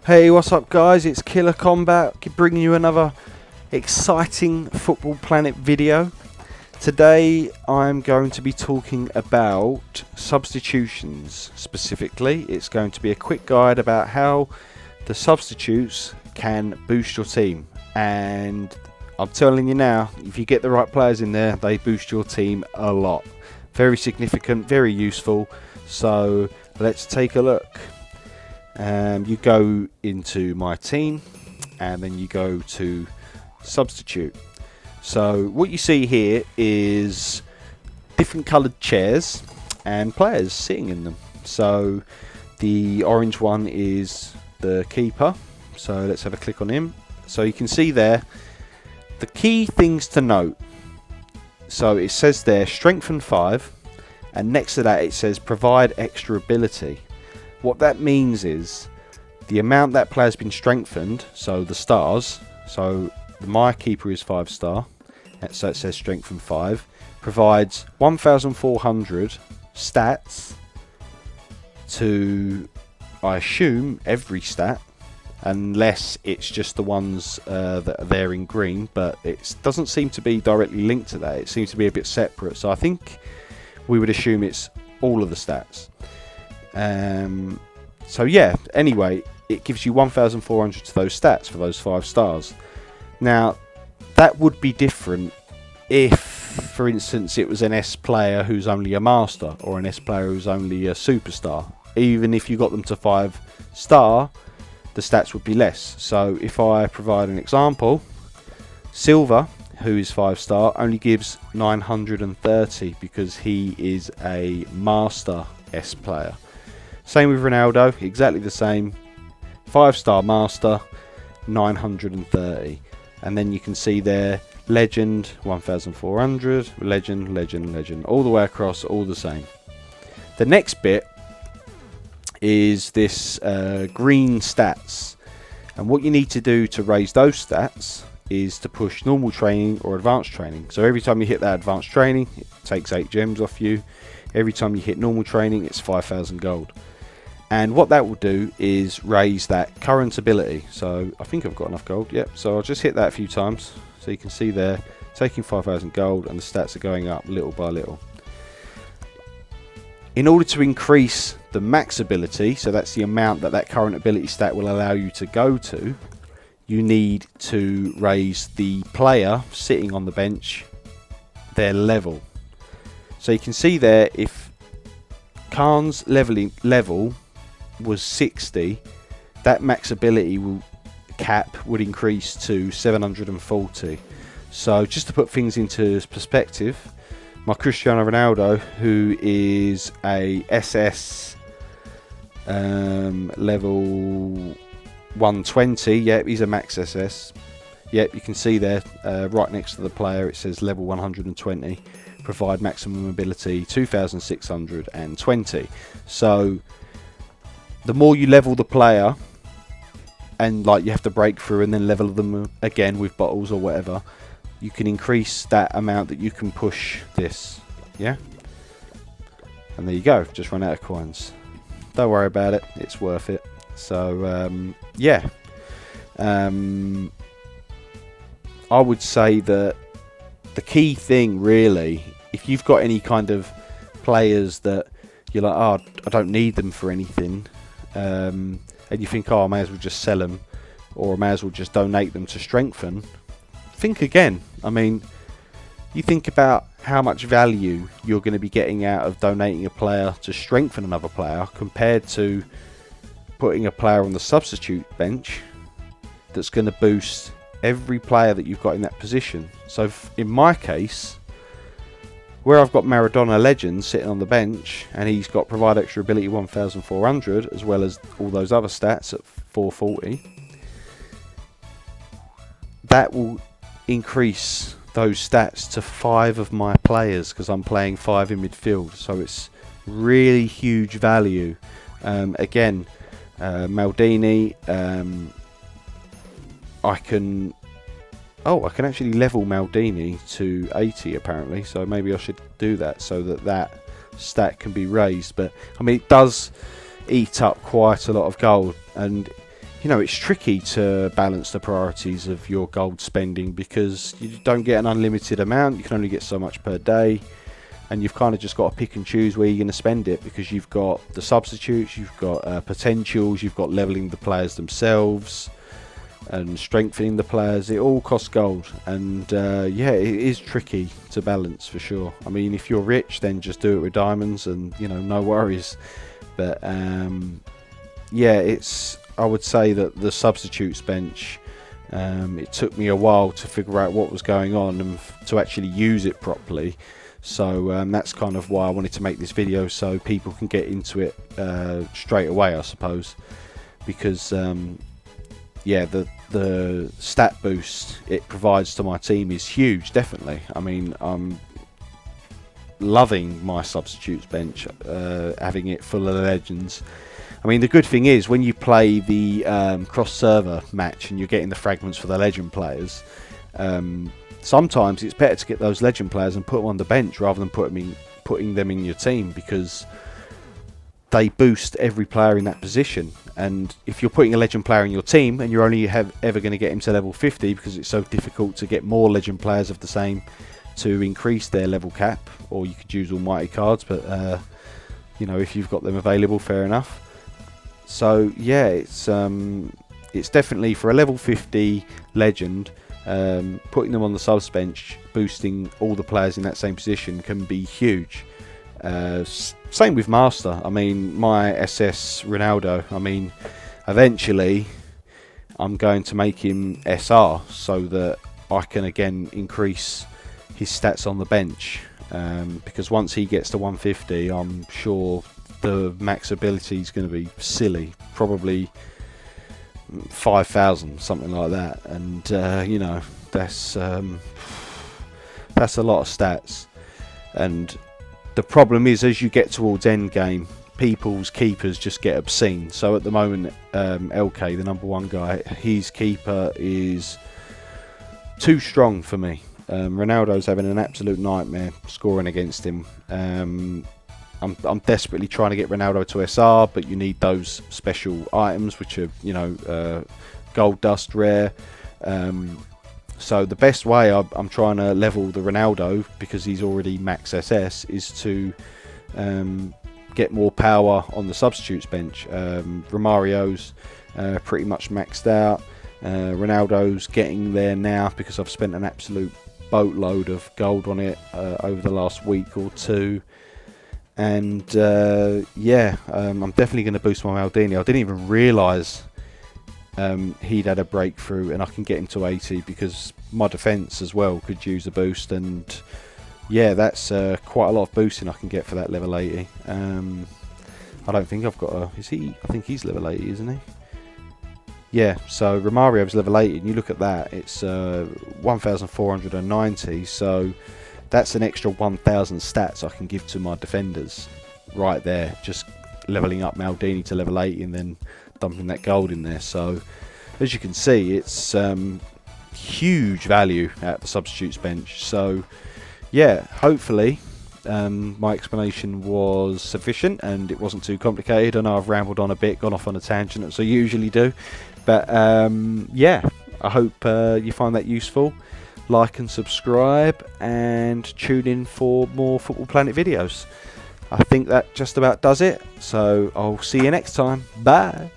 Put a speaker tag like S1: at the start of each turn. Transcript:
S1: Hey, what's up guys, it's Killer Combat bringing you another exciting Football Planet video. Today I'm going to be talking about substitutions specifically. It's going to be a quick guide about how the substitutes can boost your team, and I'm telling you now, if you get the right players in there, they boost your team a lot. Very significant, very useful, so let's take a look. You go into my team and then you go to substitute. So what you see here is different coloured chairs and players sitting in them. So the orange one is the keeper, so let's have a click on him. So you can see there the key things to note. So it says there strengthen 5, and next to that it says provide extra ability. What that means is the amount that player's been strengthened, so the stars, so my keeper is 5-star, so it says strengthen 5, provides 1,400 stats to, I assume, every stat, unless it's just the ones that are there in green, but it doesn't seem to be directly linked to that. It seems to be a bit separate, so I think we would assume it's all of the stats. So yeah, anyway, it gives you 1,400 to those stats for those 5 stars. Now, that would be different if, for instance, it was an S player who's only a master, or an S player who's only a superstar. Even if you got them to 5-star, the stats would be less. So if I provide an example, Silver, who is 5-star, only gives 930 because he is a master S player. Same with Ronaldo, exactly the same. 5-star master, 930. And then you can see there, legend, 1,400, legend, legend, legend. All the way across, all the same. The next bit is this green stats. And what you need to do to raise those stats is to push normal training or advanced training. So every time you hit that advanced training, it takes 8 gems off you. Every time you hit normal training, it's 5,000 gold. And what that will do is raise that current ability. So I think I've got enough gold. Yep. So I'll just hit that a few times. So you can see there, taking 5,000 gold, and the stats are going up little by little. In order to increase the max ability, so that's the amount that that current ability stat will allow you to go to, you need to raise the player sitting on the bench, their level. So you can see there, if Khan's level was 60, that max ability cap would increase to 740. So just to put things into perspective, my Cristiano Ronaldo, who is a SS level 120, yep, he's a max SS. Yep, you can see there, right next to the player, it says level 120, provide maximum ability 2,620. So the more you level the player, and like you have to break through and then level them again with bottles or whatever, you can increase that amount that you can push this. Yeah, and there you go, just run out of coins. Don't worry about it, it's worth it. So yeah, I would say that the key thing really, if you've got any kind of players that you're like, oh, I don't need them for anything, and you think, oh, I may as well just sell them, or I may as well just donate them to strengthen, think again. I mean, you think about how much value you're going to be getting out of donating a player to strengthen another player compared to putting a player on the substitute bench that's going to boost every player that you've got in that position. So in my case, where I've got Maradona Legend sitting on the bench, and he's got provide extra ability 1,400 as well as all those other stats at 440, that will increase those stats to 5 of my players because I'm playing 5 in midfield. So it's really huge value. Again, Maldini, I can actually level Maldini to 80 apparently, so maybe I should do that so that stat can be raised. But I mean, it does eat up quite a lot of gold, and you know, it's tricky to balance the priorities of your gold spending, because you don't get an unlimited amount. You can only get so much per day, and you've kind of just got to pick and choose where you're going to spend it, because you've got the substitutes, you've got potentials, you've got leveling the players themselves and strengthening the players. It all costs gold, and yeah, it is tricky to balance for sure. I mean, if you're rich, then just do it with diamonds and, you know, no worries. But yeah, I would say that the substitutes bench, it took me a while to figure out what was going on and to actually use it properly. So that's kind of why I wanted to make this video, so people can get into it straight away, I suppose, because yeah, the stat boost it provides to my team is huge, definitely. I mean, I'm loving my substitutes bench, having it full of legends. I mean, the good thing is when you play the cross-server match and you're getting the fragments for the legend players, sometimes it's better to get those legend players and put them on the bench rather than putting them in your team, because they boost every player in that position. And if you're putting a legend player in your team and you're only ever going to get him to level 50, because it's so difficult to get more legend players of the same to increase their level cap, or you could use almighty cards, but you know, if you've got them available, fair enough. So yeah, it's definitely for a level 50 legend, putting them on the subs bench, boosting all the players in that same position can be huge. Same with Master. I mean, my SS Ronaldo, I mean, eventually I'm going to make him SR so that I can again increase his stats on the bench, because once he gets to 150, I'm sure the max ability is going to be silly, probably 5,000, something like that. And you know, that's a lot of stats. And the problem is, as you get towards end game, people's keepers just get obscene. So at the moment, LK, the #1 guy, his keeper is too strong for me. Ronaldo's having an absolute nightmare scoring against him. I'm desperately trying to get Ronaldo to SR, but you need those special items, which are, you know, gold dust rare. So the best way I'm trying to level the Ronaldo, because he's already max SS, is to get more power on the substitutes bench. Romario's pretty much maxed out. Ronaldo's getting there now because I've spent an absolute boatload of gold on it over the last week or two. And yeah, I'm definitely going to boost my Maldini. I didn't even realise he'd had a breakthrough, and I can get him to 80 because my defence as well could use a boost. And yeah, that's quite a lot of boosting I can get for that level 80. I don't think I've got a... Is he? I think he's level 80, isn't he? Yeah, so Romario's level 80, and you look at that, it's 1,490, so that's an extra 1,000 stats I can give to my defenders right there, just leveling up Maldini to level 80 and then dumping that gold in there. So as you can see, it's huge value at the substitutes bench. So yeah, hopefully my explanation was sufficient and it wasn't too complicated. I know I've rambled on a bit, gone off on a tangent, as I usually do, but yeah, I hope you find that useful. Like and subscribe, and tune in for more Football Planet videos. I think that just about does it, so I'll see you next time. Bye.